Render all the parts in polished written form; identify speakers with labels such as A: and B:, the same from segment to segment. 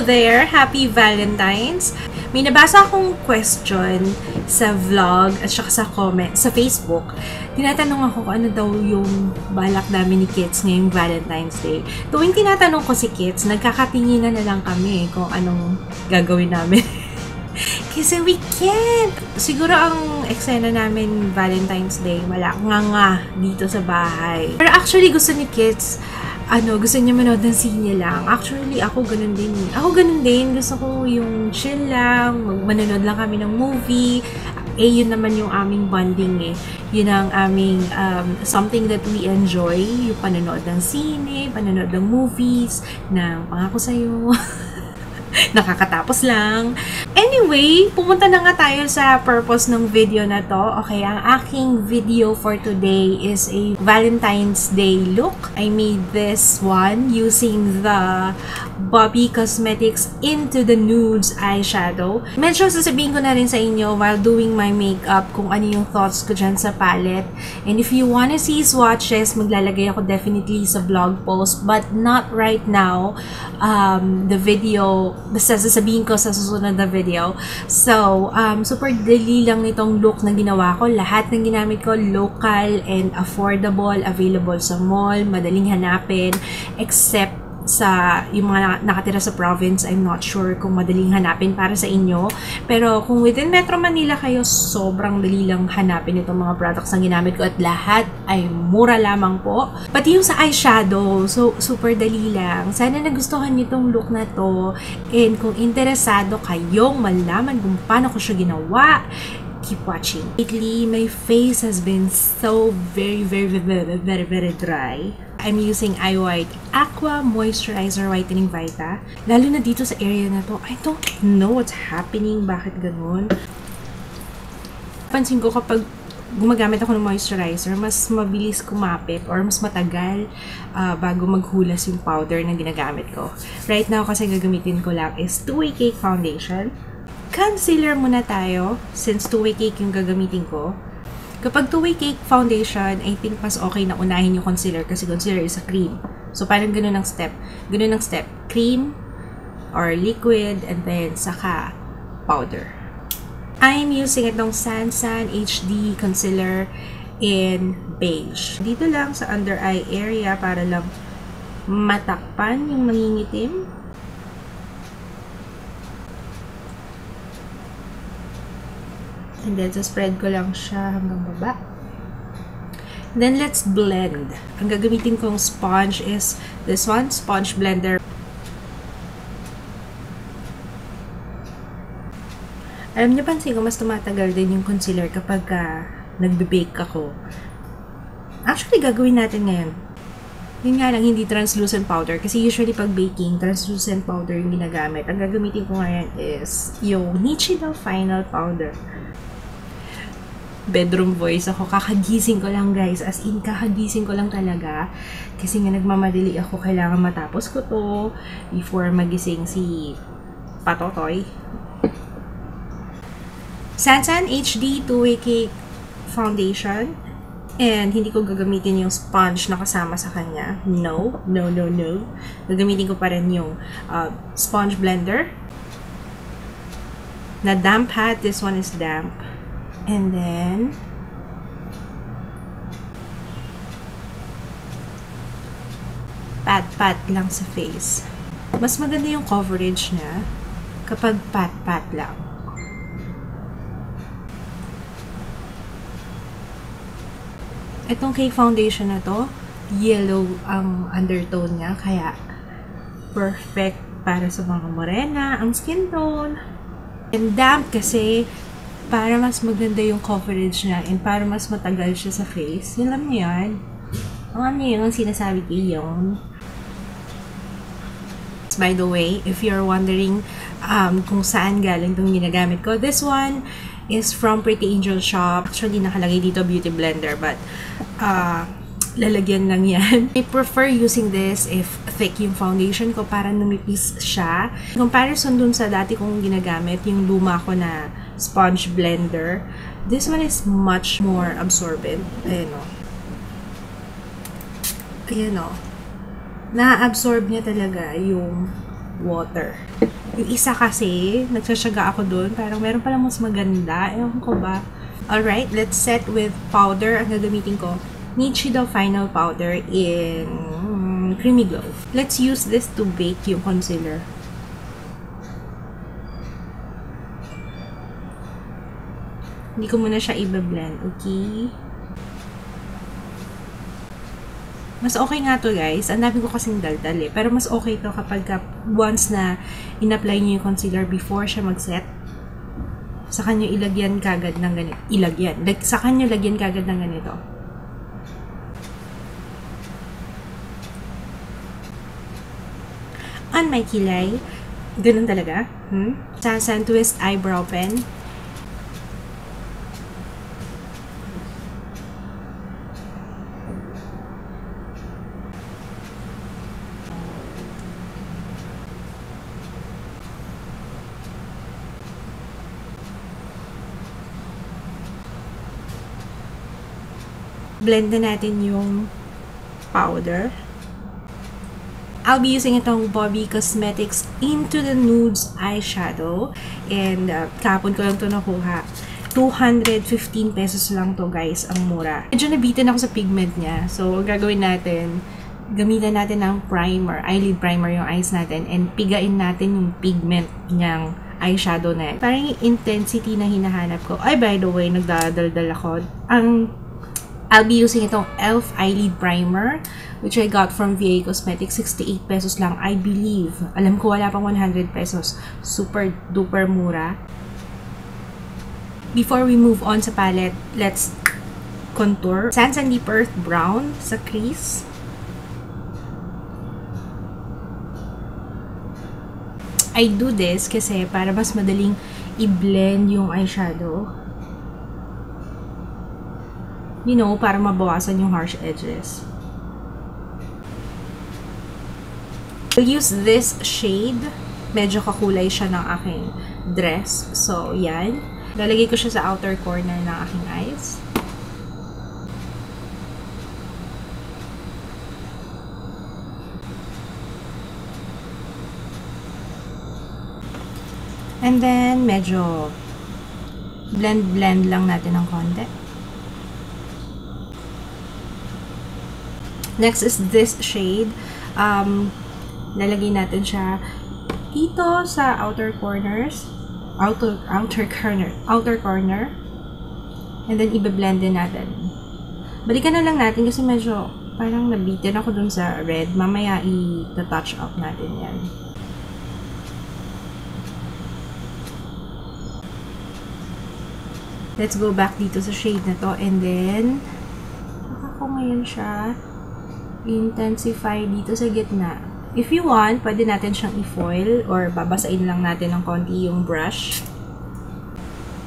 A: there! Happy Valentine's! May nabasa akong question sa vlog at saka sa comment sa Facebook. Tinatanong ako kung ano daw yung balak namin ni Kits ngayong Valentine's Day. Tuwing tinatanong ko si Kits, nagkakatinginan na lang kami kung anong gagawin namin. Kasi we can't! Siguro ang eksena namin Valentine's Day, wala nga dito sa bahay. Pero actually gusto ni Kits, gusto niya manood ng sine lang. Actually, ako ganun din. Gusto ko yung chill lang, manonood lang kami ng movie. Yun naman yung aming bonding eh. Yun ang aming something that we enjoy. Yung panonood ng sine, panonood ng movies, ng Pangako Sa'yo. Nakakatapos lang. Anyway, pumunta na nga tayo sa purpose ng video na to. Okay, ang aking video for today is a Valentine's Day look. I made this one using the Bobbi Cosmetics Into the Nudes eyeshadow. Medyo sasabihin ko na rin sa inyo while doing my makeup kung ano yung thoughts ko dyan sa palette. And if you wanna see swatches, maglalagay ako definitely sa blog post, but not right now. The video, basta sasabihin ko sa susunod na video. So, super dali lang nitong look na ginawa ko. Lahat ng ginamit ko, local and affordable, available sa mall, madaling hanapin, except sa yung mga nakatira sa province. I'm not sure kung madaling hanapin para sa inyo. Pero kung within Metro Manila kayo, sobrang dali lang hanapin itong mga products na ginamit ko at lahat ay mura lamang po. Pati yung sa eyeshadow, so super dali lang. Sana nagustuhan niyo itong look na to. And kung interesado kayong malaman kung paano ko siya ginawa, keep watching. Lately, my face has been so very dry. I'm using iWhite Aqua Moisturizer Whitening Vita. Lalo na dito sa area na to, I don't know what's happening. Bakit ganun? Pansin ko kapag gumagamit ako ng moisturizer, mas mabilis kumapit or mas matagal bago maghulas yung powder na ginagamit ko. Right now, kasi gagamitin ko lang is 2-Way Cake Foundation. Concealer muna tayo since 2-Way Cake yung gagamitin ko. Kapag 2-Way Cake Foundation, I think mas okay na unahin yung concealer kasi concealer is a cream. So, parang ganun ang step. Cream or liquid and then saka powder. I'm using itong Sansan HD Concealer in beige. Dito lang sa under eye area para lang matakpan yung nangingitim. And then, spread ko lang siya hanggang baba. Then, let's blend. Ang gagamitin kong sponge is this one, sponge blender. Alam niyo, pansin ko, mas tumatagal din yung concealer kapag nagbe-bake ako. Actually, gagawin natin ngayon. Yun nga lang, hindi translucent powder. Kasi usually, pag baking, translucent powder yung ginagamit. Ang gagamitin ko ngayon is yung Nichido Final Powder. Bedroom voice ako. Kakagising ko lang, guys. As in, kakagising ko lang talaga. Kasi nga nagmamadali ako. Kailangan matapos ko to before magising si Patotoy. Sansan HD 2-Way Cake Foundation. And hindi ko gagamitin yung sponge na kasama sa kanya. No. Gagamitin ko pa rin yung sponge blender. Na damp hat. This one is damp. And then, pat-pat lang sa face. Mas maganda yung coverage niya kapag pat-pat lang. Itong cake foundation na to, yellow ang undertone niya, kaya perfect para sa mga morena ang skin tone. And damp kasi, para mas maganda yung coverage niya and para mas matagal siya sa face. Yun lang niyo yan. Ang yung sinasabi ko yun. By the way, if you're wondering kung saan galing itong ginagamit ko, this one is from Pretty Angel Shop. Actually, nakalagay dito beauty blender, but lalagyan lang yan. I prefer using this if thick yung foundation ko para numipis siya. In comparison dun sa dati kong ginagamit, yung luma ko na sponge blender, this one is much more absorbent. Ayan o. Na-absorb niya talaga yung water. Yung isa kasi, nagsasyaga ako doon. Parang meron palang mas maganda. Ewan ko ba. Alright, let's set with powder. Ang gagamitin ko, Nichido Final Powder in Creamy Glow. Let's use this to bake yung concealer. Hindi ko muna siya i-blend, okay? Mas okay nga to guys. Ang dami ko kasing daldal eh. Pero mas okay to kapag once na in-apply nyo yung concealer before siya mag-set. Saka nyo ilagyan kagad ng ganito. Saka nyo lagyan kagad ng ganito. On my kilay. Ganun talaga. Sa Twist Eyebrow Pen. Blend na natin yung powder. I'll be using itong Bobbi Cosmetics Into the Nudes eyeshadow. And kahapon ko lang ito nakuha. 215 pesos lang to guys. Ang mura. Medyo nabitin ako sa pigment niya. So, gagawin natin, gamitan natin ng primer, eyelid primer yung eyes natin. And pigain natin yung pigment niyang eyeshadow na yan. Parang yung intensity na hinahanap ko. Ay, by the way, nagdadaldal ako. I'll be using itong e.l.f. Eyelid Primer, which I got from VA Cosmetics. 68 pesos lang, I believe. Alam ko wala pang 100 pesos. Super duper mura. Before we move on sa palette, let's contour. Sansan Deep Earth Brown sa crease. I do this kasi para mas madaling i-blend yung eyeshadow. You know, para mabawasan yung harsh edges. I'll use this shade. Medyo kakulay siya ng aking dress. So, yan. Lalagay ko siya sa outer corner ng aking eyes. And then, medyo blend lang natin ng konti. Next is this shade. Lalagay natin siya dito sa outer corners. Outer corner. And then, ibe-blend din natin. Balikan na lang natin kasi medyo parang nabitin ako dun sa red. Mamaya, i-touch up natin yan. Let's go back dito sa shade na to. And then, saka ko ngayon siya intensify dito sa gitna. If you want, pwede natin siyang i-foil or babasain lang natin ng konti yung brush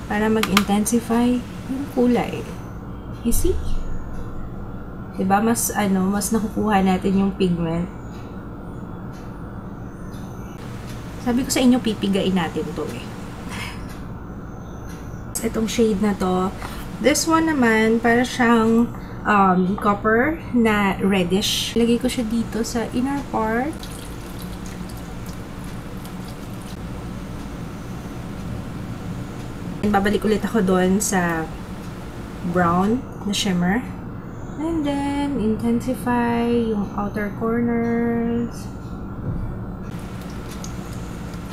A: para mag-intensify yung kulay. You see? Diba? Mas nakukuha natin yung pigment. Sabi ko sa inyo, pipigain natin to eh. Itong shade na to, this one naman, para siyang copper na reddish. Lagay ko siya dito sa inner part. And babalik ulit ako doon sa brown na shimmer. And then, intensify yung outer corners.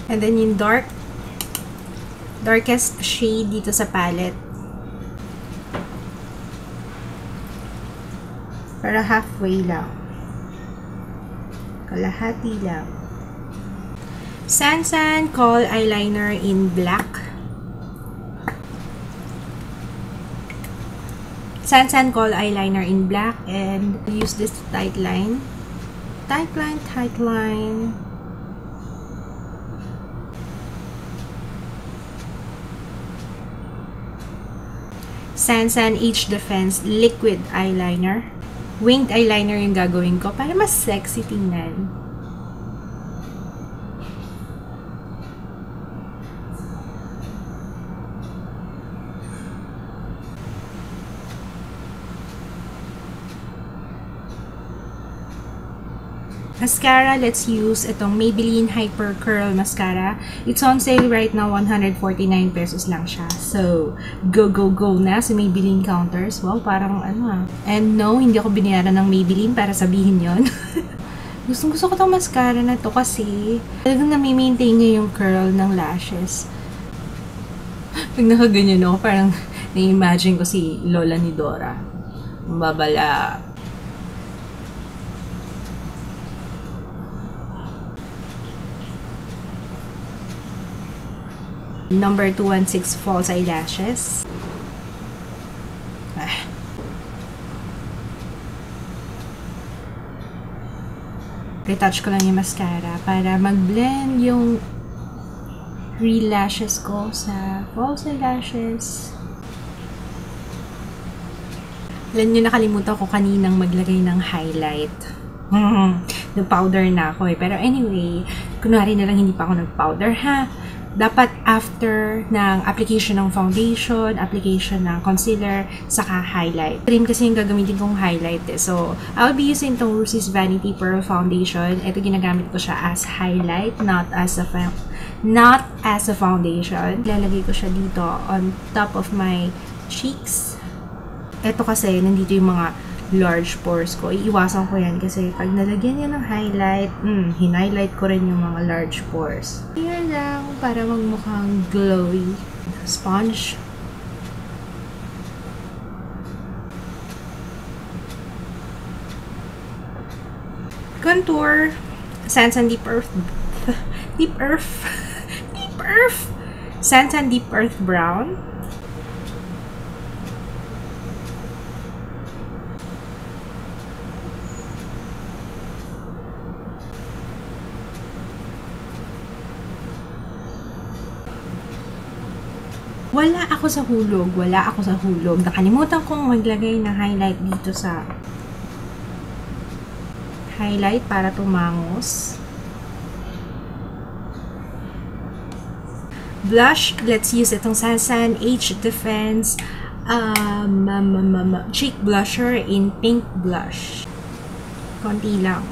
A: And then, yung darkest shade dito sa palette. Para halfway lang. Kalahati lang. Sansan Kohl Eyeliner in black. Sansan Kohl Eyeliner in black, and use this tight line. Tight line. Sansan Age Defense Liquid Eyeliner. Winged eyeliner yung gagawin ko para mas sexy tingnan. Mascara, let's use itong Maybelline Hyper Curl Mascara. It's on sale right now, 149 pesos lang siya. So, go, go, go na sa Maybelline counters. Wow, parang ano ah. And no, hindi ako binayaran ng Maybelline para sabihin yon. Gusto ko itong mascara na to kasi talagang nami-maintain niya yung curl ng lashes. Pag nakaganyan ako, parang na-imagine ko si Lola ni Dora. Babala. Number 216 false eyelashes. Retouch ko lang yung mascara para mag-blend yung real lashes ko sa false eyelashes. Alam nyo, nakalimutan ko kaninang maglagay ng highlight. Nag-powder na ako eh. Pero anyway, kunwari na lang hindi pa ako nag-powder ha. Dapat after ng application ng foundation, application ng concealer, saka highlight. Cream kasi yung gagamitin kong highlight eh. So, I'll be using itong Rusi's Vanity Pearl Foundation. Ito ginagamit ko siya as highlight, not as a foundation. Lalagay ko siya dito on top of my cheeks. Ito kasi, nandito yung mga large pores ko. Iiwasan ko yan kasi pag nalagyan yan ng highlight, hinighlight ko rin yung mga large pores. Yan lang para magmukhang glowy. Sponge. Contour. Sansan Deep Earth. Deep Earth. Deep Earth. Sansan Deep Earth Brown. Wala ako sa hulog. Nakalimutan kong maglagay ng highlight dito sa highlight para tumangos. Blush, let's use itong Sansan Age Defense cheek blusher in pink blush. Konti lang.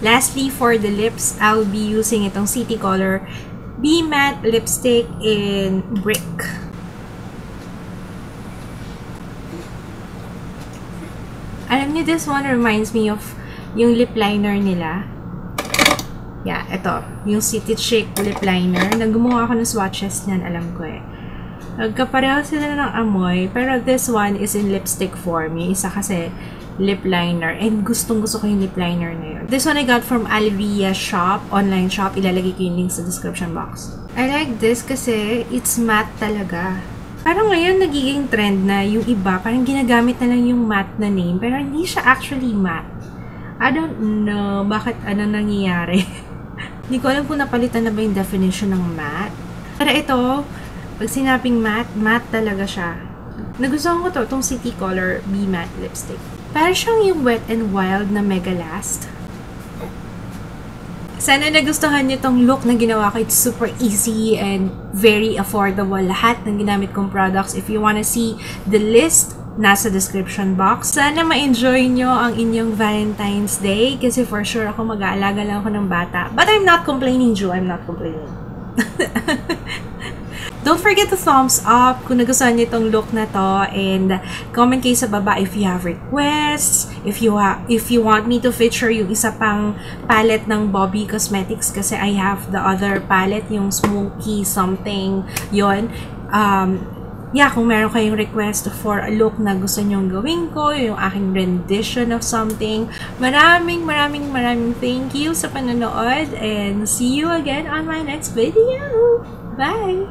A: Lastly, for the lips, I'll be using itong City Color Be Matte Lipstick in Brick. Alam niyo, this one reminds me of yung lip liner nila. Yeah, ito. Yung City Chic lip liner. Naggumawa ako ng swatches niyan, alam ko eh. Nagkapareho sila ng amoy, pero this one is in lipstick form. Yung isa kasi lip liner. And gustong-gusto ko yung lip liner na yun. This one I got from Alria shop, online shop. Ilalagay ko yung link sa description box. I like this kasi it's matte talaga. Parang ngayon nagiging trend na yung iba, parang ginagamit na lang yung matte na name, pero hindi siya actually matte. I don't know bakit ano nangyayari. Hindi ko alam kung napalitan na ba yung definition ng matte. Pero ito, pag sinabing matte, matte talaga siya. Nagustuhan ko to, itong City Color Be Matte Lipstick. Parang siyang yung Wet n Wild na Mega Last. Sana nagustuhan niyo tong look na ginawa ko. It's super easy and very affordable. Lahat ng ginamit kong products. If you wanna see the list, nasa description box. Sana ma-enjoy nyo ang inyong Valentine's Day kasi for sure ako mag-aalaga lang ako ng bata. But I'm not complaining, Ju. I'm not complaining. Don't forget to thumbs up kung nagustuhan niyo itong look na to, and comment kayo sa baba if you have requests, if you want me to feature yung isa pang palette ng Bobbi Cosmetics kasi I have the other palette, yung smoky something, yon. Yeah, kung meron kayong request for a look na gusto nyong gawin ko, yung aking rendition of something, maraming thank you sa panonood, and see you again on my next video. Bye!